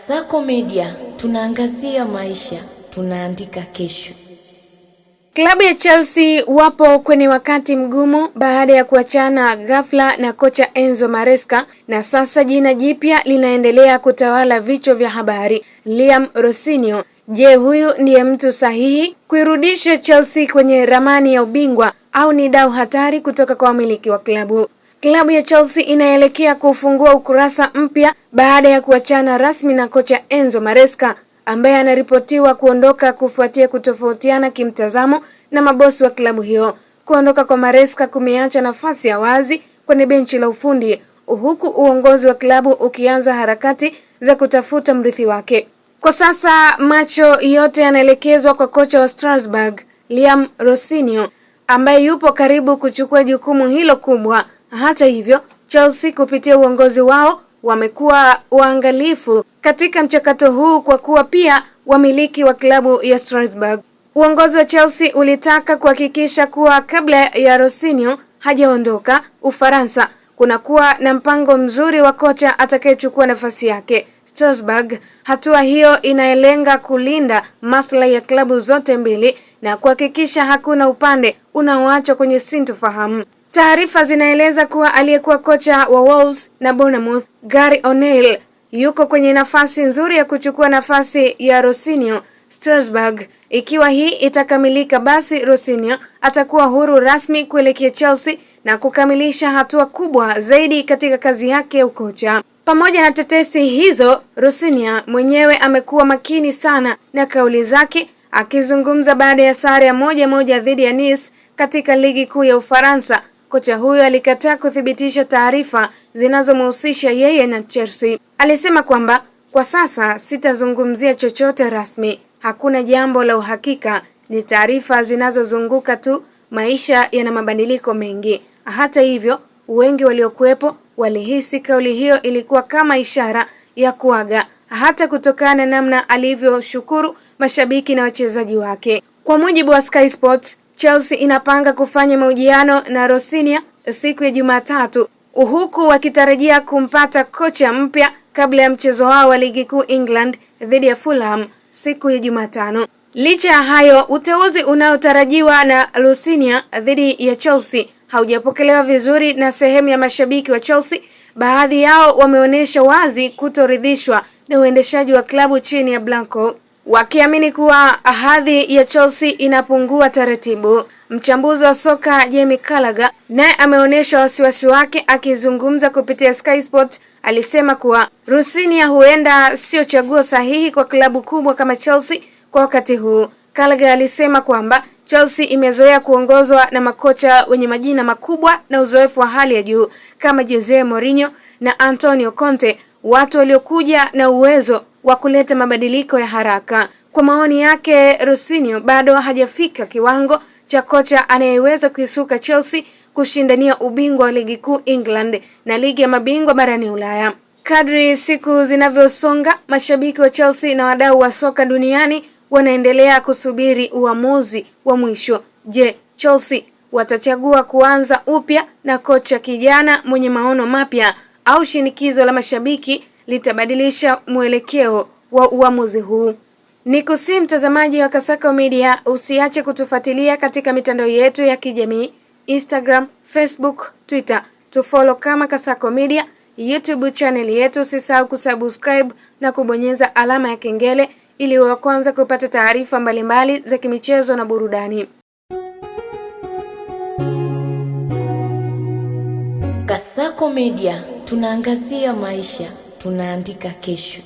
Kasako Media, tunaangazia maisha, tunaandika kesho. Klabu ya Chelsea wapo kwenye wakati mgumu baada ya kuachana ghafla na kocha Enzo Maresca, na sasa jina jipya linaendelea kutawala vichwa vya habari: Liam Rossinio. Je, huyu ndiye mtu sahihi kuirudisha Chelsea kwenye ramani ya ubingwa au ni dau hatari kutoka kwa wamiliki wa klabu? Klabu ya Chelsea inaelekea kufungua ukurasa mpya baada ya kuachana rasmi na kocha Enzo Maresca ambaye anaripotiwa kuondoka kufuatia kutofautiana kimtazamo na mabosi wa klabu hiyo. Kuondoka kwa Maresca kumeacha nafasi ya wazi kwenye benchi la ufundi, huku uongozi wa klabu ukianza harakati za kutafuta mrithi wake. Kwa sasa macho yote yanaelekezwa kwa kocha wa Strasbourg, Liam Rossinio, ambaye yupo karibu kuchukua jukumu hilo kubwa. Hata hivyo, Chelsea kupitia uongozi wao wamekuwa waangalifu katika mchakato huu kwa kuwa pia wamiliki wa klabu ya Strasbourg. Uongozi wa Chelsea ulitaka kuhakikisha kuwa kabla ya Rossinio hajaondoka Ufaransa, kunakuwa na mpango mzuri wa kocha atakayechukua nafasi yake Strasbourg. Hatua hiyo inalenga kulinda maslahi ya klabu zote mbili na kuhakikisha hakuna upande unaoachwa kwenye sintofahamu. Taarifa zinaeleza kuwa aliyekuwa kocha wa Wolves na Bournemouth, Gary O'Neil, yuko kwenye nafasi nzuri ya kuchukua nafasi ya Rossinio Strasbourg. Ikiwa hii itakamilika, basi Rossinio atakuwa huru rasmi kuelekea Chelsea na kukamilisha hatua kubwa zaidi katika kazi yake ya ukocha. Pamoja na tetesi hizo, Rossinio mwenyewe amekuwa makini sana na kauli zake, akizungumza baada ya sare ya 1-1 dhidi ya Nice katika ligi kuu ya Ufaransa. Kocha huyo alikataa kuthibitisha taarifa zinazomhusisha yeye na Chelsea. Alisema kwamba kwa sasa sitazungumzia chochote rasmi, hakuna jambo la uhakika, ni taarifa zinazozunguka tu, maisha yana mabadiliko mengi. Hata hivyo, wengi waliokuwepo walihisi kauli hiyo ilikuwa kama ishara ya kuaga, hata kutokana na namna alivyoshukuru mashabiki na wachezaji wake. Kwa mujibu wa Sky Sports, Chelsea inapanga kufanya mahojiano na Rossinio siku ya Jumatatu, huku wakitarajia kumpata kocha mpya kabla ya mchezo wao wa ligi kuu England dhidi ya Fulham siku ya Jumatano. Licha ya hayo, uteuzi unaotarajiwa na Rossinio dhidi ya Chelsea haujapokelewa vizuri na sehemu ya mashabiki wa Chelsea. Baadhi yao wameonyesha wazi kutoridhishwa na uendeshaji wa klabu chini ya Blanco, wakiamini kuwa hadhi ya Chelsea inapungua taratibu. Mchambuzi wa soka Jamie Carragher naye ameonyesha wasiwasi wake. Akizungumza kupitia Sky Sport, alisema kuwa Rossinio huenda sio chaguo sahihi kwa klabu kubwa kama Chelsea kwa wakati huu. Carragher alisema kwamba Chelsea imezoea kuongozwa na makocha wenye majina makubwa na uzoefu wa hali ya juu kama Jose Mourinho na Antonio Conte, watu waliokuja na uwezo wa kuleta mabadiliko ya haraka. Kwa maoni yake, Rossinio bado hajafika kiwango cha kocha anayeweza kuisuka Chelsea kushindania ubingwa wa ligi kuu England na ligi ya mabingwa barani Ulaya. Kadri siku zinavyosonga, mashabiki wa Chelsea na wadau wa soka duniani wanaendelea kusubiri uamuzi wa mwisho. Je, Chelsea watachagua kuanza upya na kocha kijana mwenye maono mapya, au shinikizo la mashabiki litabadilisha mwelekeo wa uamuzi huu? Nikusihi mtazamaji wa Kasako Media, usiache kutufuatilia katika mitandao yetu ya kijamii: Instagram, Facebook, Twitter. Tufollow kama Kasako Media. YouTube channel yetu usisahau kusubscribe na kubonyeza alama ya kengele ili wa kwanza kupata taarifa mbalimbali za kimichezo na burudani. Kasako Media, tunaangazia maisha, tunaandika kesho.